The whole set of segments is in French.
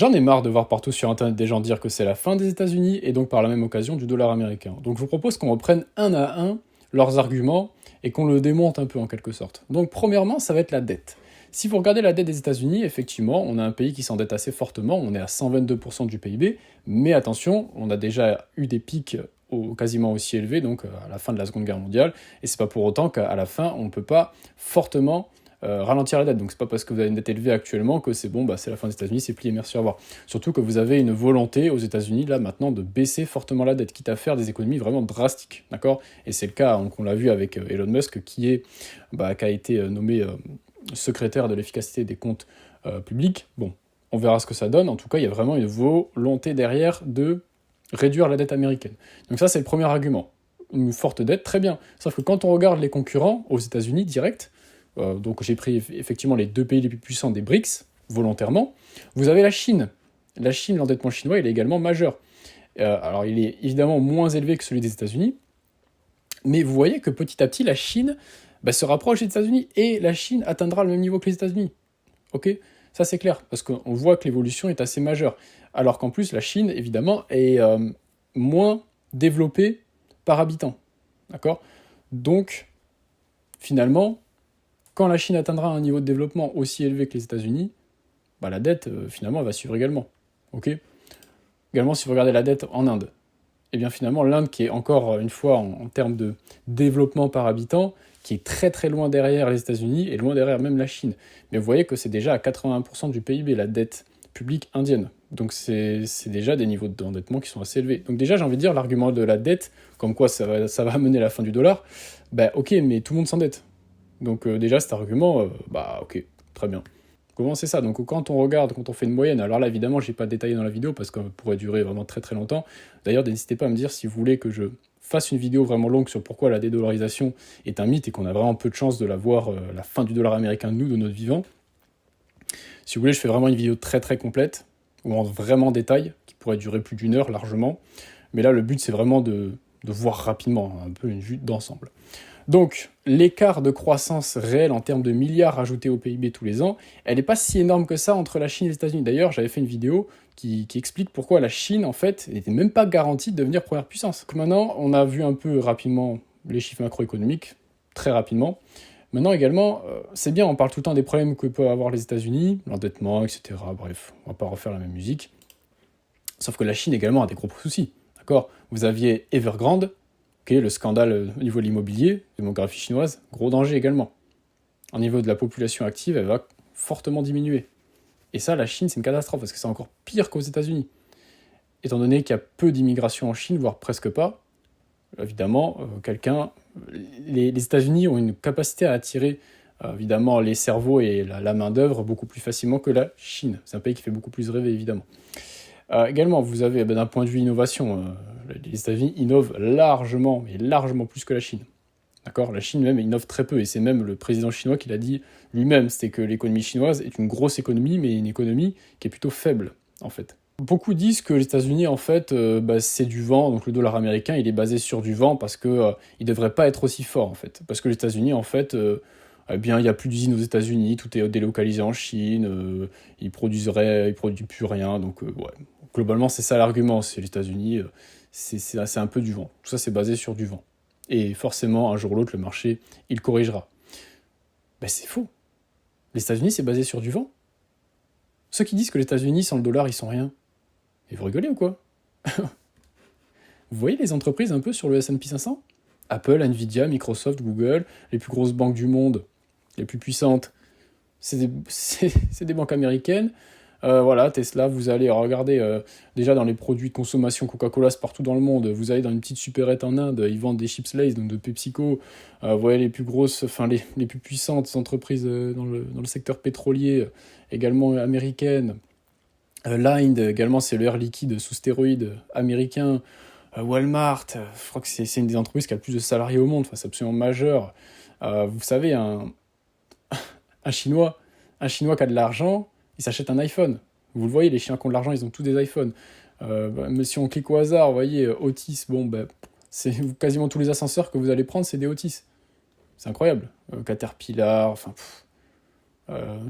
J'en ai marre de voir partout sur internet des gens dire que c'est la fin des États-Unis et donc par la même occasion du dollar américain. Donc je vous propose qu'on reprenne un à un leurs arguments et qu'on le démonte un peu en quelque sorte. Donc premièrement, ça va être la dette. Si vous regardez la dette des États-Unis, effectivement, on a un pays qui s'endette assez fortement, on est à 122% du PIB, mais attention, on a déjà eu des pics quasiment aussi élevés, donc à la fin de la Seconde Guerre mondiale, et c'est pas pour autant qu'à la fin, on ne peut pas fortement ralentir la dette. Donc c'est pas parce que vous avez une dette élevée actuellement que c'est bon, bah, c'est la fin des États-Unis, c'est plié, merci, au revoir. Surtout que vous avez une volonté aux États-Unis là maintenant de baisser fortement la dette, quitte à faire des économies vraiment drastiques, d'accord. Et c'est le cas, donc, on l'a vu avec Elon Musk qui a été nommé secrétaire de l'efficacité des comptes publics. Bon, on verra ce que ça donne. En tout cas, il y a vraiment une volonté derrière de réduire la dette américaine. Donc ça, c'est le premier argument. Une forte dette, très bien. Sauf que quand on regarde les concurrents aux États-Unis direct, donc j'ai pris effectivement les deux pays les plus puissants des BRICS, volontairement, vous avez la Chine. La Chine, l'endettement chinois, il est également majeur. Alors il est évidemment moins élevé que celui des États-Unis, mais vous voyez que petit à petit, la Chine se rapproche des États-Unis, et la Chine atteindra le même niveau que les États-Unis. Ok ? Ça c'est clair, parce qu'on voit que l'évolution est assez majeure. Alors qu'en plus, la Chine, évidemment, est moins développée par habitant. D'accord ? Donc, finalement, quand la Chine atteindra un niveau de développement aussi élevé que les États-Unis, la dette, finalement, elle va suivre également. Ok ? Également, si vous regardez la dette en Inde, et bien finalement, l'Inde, qui est encore une fois en termes de développement par habitant, qui est très très loin derrière les États-Unis et loin derrière même la Chine. Mais vous voyez que c'est déjà à 80% du PIB, la dette publique indienne. Donc c'est déjà des niveaux d'endettement qui sont assez élevés. Donc déjà, j'ai envie de dire, l'argument de la dette, comme quoi ça va amener la fin du dollar, ok, mais tout le monde s'endette. Donc déjà, cet argument, ok, très bien. Comment c'est ça ? Donc quand on regarde, quand on fait une moyenne, alors là évidemment je n'ai pas détaillé dans la vidéo parce qu'on pourrait durer vraiment très très longtemps. D'ailleurs n'hésitez pas à me dire si vous voulez que je fasse une vidéo vraiment longue sur pourquoi la dédollarisation est un mythe et qu'on a vraiment peu de chance de la voir, la fin du dollar américain, nous, de notre vivant. Si vous voulez, je fais vraiment une vidéo très très complète, où on vraiment détaille, qui pourrait durer plus d'1 heure largement. Mais là le but c'est vraiment de voir rapidement, un peu une vue d'ensemble. Donc, l'écart de croissance réel en termes de milliards ajoutés au PIB tous les ans, elle n'est pas si énorme que ça entre la Chine et les États-Unis. D'ailleurs, j'avais fait une vidéo qui explique pourquoi la Chine, en fait, n'était même pas garantie de devenir première puissance. Donc maintenant, on a vu un peu rapidement les chiffres macroéconomiques, très rapidement. Maintenant également, c'est bien, on parle tout le temps des problèmes que peuvent avoir les États-Unis, l'endettement, etc. Bref, on va pas refaire la même musique. Sauf que la Chine également a des gros soucis, d'accord ? Vous aviez Evergrande, le scandale au niveau de l'immobilier, démographie chinoise, gros danger également. Au niveau de la population active, elle va fortement diminuer. Et ça, la Chine, c'est une catastrophe, parce que c'est encore pire qu'aux États-Unis. Étant donné qu'il y a peu d'immigration en Chine, voire presque pas, évidemment, les États-Unis ont une capacité à attirer évidemment les cerveaux et la main-d'œuvre beaucoup plus facilement que la Chine. C'est un pays qui fait beaucoup plus rêver, évidemment. Également, vous avez, d'un point de vue innovation, les États-Unis innovent largement, mais largement plus que la Chine. D'accord ? La Chine même innove très peu, et c'est même le président chinois qui l'a dit lui-même, c'était que l'économie chinoise est une grosse économie, mais une économie qui est plutôt faible, en fait. Beaucoup disent que les États-Unis, en fait, c'est du vent, donc le dollar américain, il est basé sur du vent parce que il devrait pas être aussi fort, en fait. Parce que les États-Unis, en fait, il n'y a plus d'usines aux États-Unis, tout est délocalisé en Chine, ils produisent plus rien, donc ouais. Globalement, c'est ça l'argument, c'est les États-Unis, c'est un peu du vent. Tout ça, c'est basé sur du vent. Et forcément, un jour ou l'autre, le marché, il corrigera. C'est faux. Les États-Unis, c'est basé sur du vent. Ceux qui disent que les États-Unis, sans le dollar, ils sont rien. Et vous rigolez ou quoi ? Vous voyez les entreprises un peu sur le S&P 500 ? Apple, Nvidia, Microsoft, Google, les plus grosses banques du monde, les plus puissantes, c'est des banques américaines. Tesla, vous allez regarder déjà dans les produits de consommation Coca-Cola, c'est partout dans le monde. Vous allez dans une petite supérette en Inde, ils vendent des chips Lay's, donc de PepsiCo. Vous voyez les plus grosses, les plus puissantes entreprises dans le secteur pétrolier, également américaines. L'Inde, également, c'est le Air Liquide sous stéroïdes américain. Walmart, je crois que c'est une des entreprises qui a le plus de salariés au monde. Enfin, c'est absolument majeur. Vous savez, un Chinois qui a de l'argent, il s'achète un iPhone. Vous le voyez, les chiens qui ont de l'argent, ils ont tous des iPhones. Mais si on clique au hasard, vous voyez, Otis, c'est quasiment tous les ascenseurs que vous allez prendre, c'est des Otis. C'est incroyable. Caterpillar,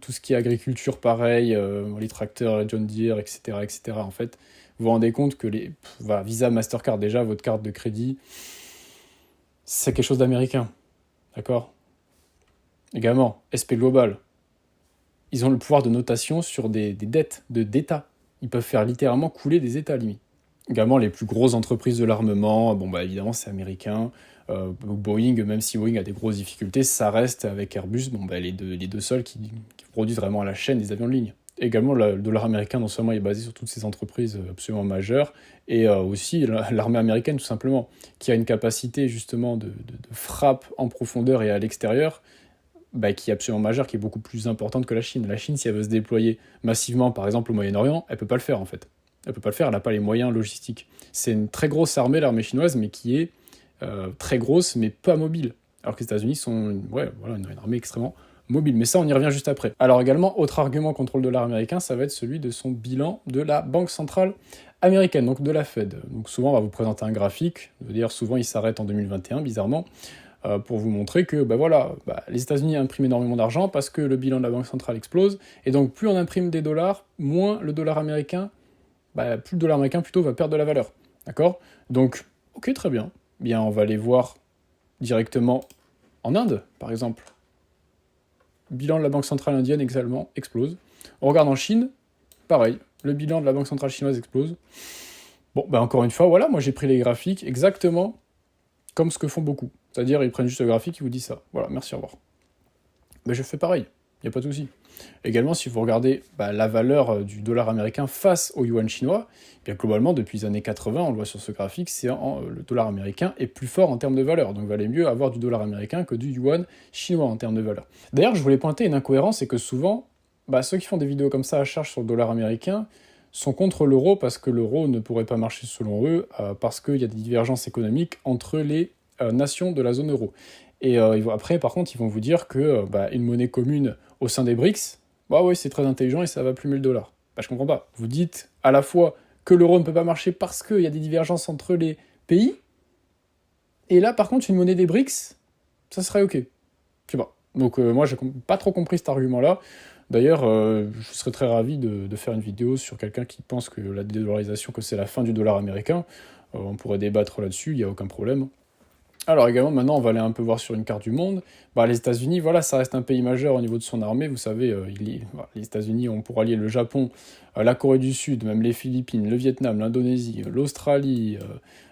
tout ce qui est agriculture, pareil, les tracteurs John Deere, etc., etc. En fait, vous vous rendez compte que voilà, Visa, Mastercard, déjà, votre carte de crédit, c'est quelque chose d'américain, d'accord? Également, SP Global, ils ont le pouvoir de notation sur des dettes d'État. Ils peuvent faire littéralement couler des États, limite. Également, les plus grosses entreprises de l'armement, bon, bah, évidemment, c'est américain. Boeing, même si Boeing a des grosses difficultés, ça reste avec Airbus, bon, bah, les deux seuls qui produisent vraiment à la chaîne des avions de ligne. Également, le dollar américain, non seulement est basé sur toutes ces entreprises absolument majeures, et aussi l'armée américaine, tout simplement, qui a une capacité justement de frappe en profondeur et à l'extérieur, bah, qui est absolument majeure, qui est beaucoup plus importante que la Chine. La Chine, si elle veut se déployer massivement, par exemple au Moyen-Orient, elle peut pas le faire en fait. Elle peut pas le faire, elle n'a pas les moyens logistiques. C'est une très grosse armée, l'armée chinoise, mais qui est très grosse, mais pas mobile. Alors que les États-Unis sont une armée extrêmement mobile. Mais ça, on y revient juste après. Alors également, autre argument contre le dollar américain, ça va être celui de son bilan de la Banque centrale américaine, donc de la Fed. Donc souvent, on va vous présenter un graphique. D'ailleurs, souvent, il s'arrête en 2021, bizarrement, pour vous montrer que les États-Unis impriment énormément d'argent parce que le bilan de la Banque centrale explose. Et donc, plus on imprime des dollars, moins le dollar américain, plus le dollar américain plutôt va perdre de la valeur. D'accord? Donc, ok, très bien. Bien, on va aller voir directement en Inde, par exemple. Bilan de la Banque centrale indienne également explose. On regarde en Chine, pareil, le bilan de la Banque centrale chinoise explose. Bon, encore une fois, voilà, moi j'ai pris les graphiques exactement comme ce que font beaucoup. C'est-à-dire, ils prennent juste le graphique, ils vous disent ça. Voilà, merci, au revoir. Je fais pareil, il n'y a pas de souci. Également, si vous regardez la valeur du dollar américain face au yuan chinois, bien globalement, depuis les années 80, on le voit sur ce graphique, le dollar américain est plus fort en termes de valeur. Donc, il valait mieux avoir du dollar américain que du yuan chinois en termes de valeur. D'ailleurs, je voulais pointer une incohérence, c'est que souvent, ceux qui font des vidéos comme ça à charge sur le dollar américain sont contre l'euro parce que l'euro ne pourrait pas marcher selon eux, parce qu'il y a des divergences économiques entre les nations de la zone euro. Et après, par contre, ils vont vous dire que une monnaie commune au sein des BRICS, oui, c'est très intelligent et ça va plumer le dollar. Je comprends pas. Vous dites à la fois que l'euro ne peut pas marcher parce qu'il y a des divergences entre les pays, et là, par contre, une monnaie des BRICS, ça serait ok. Je sais pas. Donc moi, j'ai pas trop compris cet argument-là. D'ailleurs, je serais très ravi de faire une vidéo sur quelqu'un qui pense que la dédollarisation, que c'est la fin du dollar américain. On pourrait débattre là-dessus, il n'y a aucun problème. Alors également, maintenant, on va aller un peu voir sur une carte du monde. Les États-Unis, voilà, ça reste un pays majeur au niveau de son armée. Vous savez, les États-Unis ont pour allier le Japon, la Corée du Sud, même les Philippines, le Vietnam, l'Indonésie, l'Australie,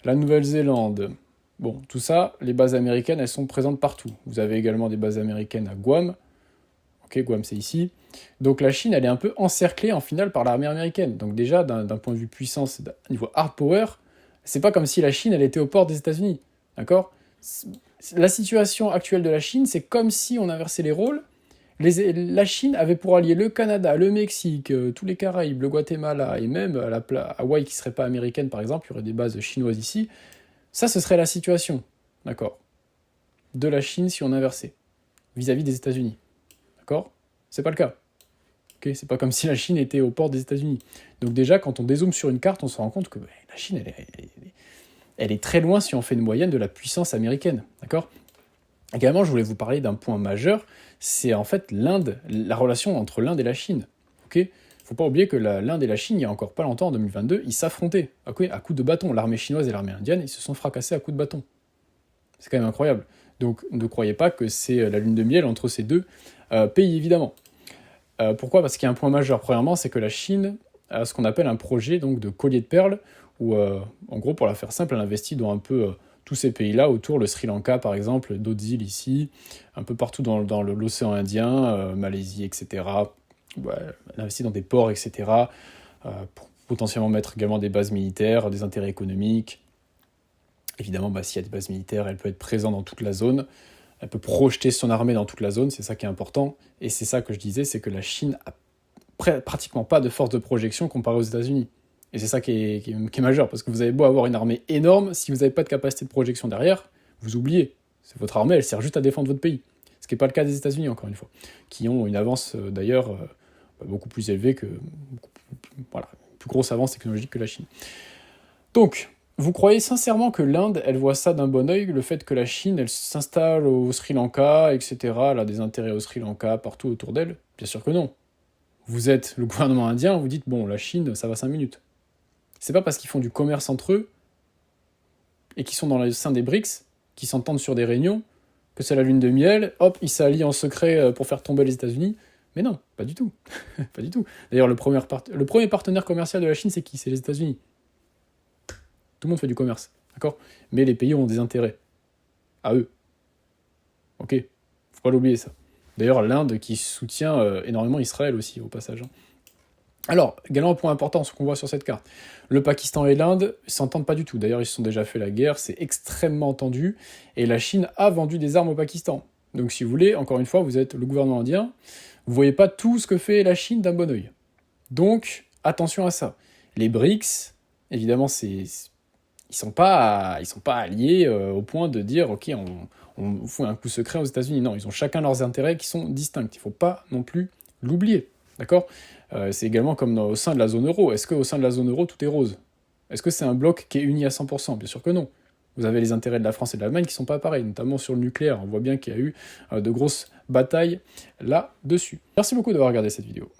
la Nouvelle-Zélande. Bon, tout ça, les bases américaines, elles sont présentes partout. Vous avez également des bases américaines à Guam. Ok, Guam, c'est ici. Donc la Chine, elle est un peu encerclée en finale par l'armée américaine. Donc déjà, d'un point de vue puissance, niveau hard power, c'est pas comme si la Chine, elle était aux portes des États-Unis. D'accord ? La situation actuelle de la Chine, c'est comme si on inversait les rôles. La Chine avait pour allier le Canada, le Mexique, tous les Caraïbes, le Guatemala et même Hawaï qui ne serait pas américaine par exemple, il y aurait des bases chinoises ici. Ça, ce serait la situation, d'accord, de la Chine si on inversait vis-à-vis des États-Unis, d'accord ? C'est pas le cas. Okay, c'est pas comme si la Chine était aux portes des États-Unis. Donc déjà, quand on dézoome sur une carte, on se rend compte que la Chine, elle est très loin si on fait une moyenne de la puissance américaine, d'accord ? Également, je voulais vous parler d'un point majeur, c'est en fait l'Inde, la relation entre l'Inde et la Chine. Ok ? Faut pas oublier que l'Inde et la Chine, il y a encore pas longtemps, en 2022, ils s'affrontaient, okay, à coups de bâton. L'armée chinoise et l'armée indienne, ils se sont fracassés à coups de bâton. C'est quand même incroyable. Donc ne croyez pas que c'est la lune de miel entre ces deux pays, évidemment. Pourquoi ? Parce qu'il y a un point majeur. Premièrement, c'est que la Chine a ce qu'on appelle un projet donc, de collier de perles, où, en gros, pour la faire simple, elle investit dans un peu tous ces pays-là, autour, le Sri Lanka, par exemple, d'autres îles ici, un peu partout dans l'océan Indien, Malaisie, etc. Elle investit dans des ports, etc., pour potentiellement mettre également des bases militaires, des intérêts économiques. Évidemment, s'il y a des bases militaires, elle peut être présente dans toute la zone. Elle peut projeter son armée dans toute la zone, c'est ça qui est important. Et c'est ça que je disais, c'est que la Chine a pratiquement pas de force de projection comparée aux États-Unis. Et c'est ça qui est majeur, parce que vous avez beau avoir une armée énorme, si vous n'avez pas de capacité de projection derrière, vous oubliez. Votre armée, elle sert juste à défendre votre pays. Ce qui n'est pas le cas des États-Unis, encore une fois, qui ont une avance d'ailleurs beaucoup plus élevée une plus grosse avance technologique que la Chine. Donc, Vous croyez sincèrement que l'Inde, elle voit ça d'un bon œil, le fait que la Chine, elle s'installe au Sri Lanka, etc., elle a des intérêts au Sri Lanka, partout autour d'elle? Bien sûr que non. Vous êtes le gouvernement indien, vous dites, bon, la Chine, ça va 5 minutes. C'est pas parce qu'ils font du commerce entre eux, et qu'ils sont dans le sein des BRICS, qu'ils s'entendent sur des réunions, que c'est la lune de miel, hop, ils s'allient en secret pour faire tomber les États-Unis. Mais non, pas du tout. Pas du tout. D'ailleurs, le premier partenaire commercial de la Chine, c'est qui? C'est les États-Unis. Tout le monde fait du commerce, d'accord? Mais les pays ont des intérêts. À eux. Ok? Faut pas l'oublier, ça. D'ailleurs, l'Inde qui soutient énormément Israël aussi, au passage. Alors, également un point important, ce qu'on voit sur cette carte. Le Pakistan et l'Inde s'entendent pas du tout. D'ailleurs, ils se sont déjà fait la guerre, c'est extrêmement tendu. Et la Chine a vendu des armes au Pakistan. Donc si vous voulez, encore une fois, vous êtes le gouvernement indien, vous voyez pas tout ce que fait la Chine d'un bon oeil. Donc, attention à ça. Les BRICS, évidemment, ils sont pas alliés au point de dire, ok, on fout un coup secret aux États-Unis. Non, ils ont chacun leurs intérêts qui sont distincts. Il faut pas non plus l'oublier. D'accord? C'est également comme au sein de la zone euro. Est-ce qu'au sein de la zone euro, tout est rose? Est-ce que c'est un bloc qui est uni à 100%? Bien sûr que non. Vous avez les intérêts de la France et de l'Allemagne qui ne sont pas pareils, notamment sur le nucléaire. On voit bien qu'il y a eu de grosses batailles là-dessus. Merci beaucoup d'avoir regardé cette vidéo.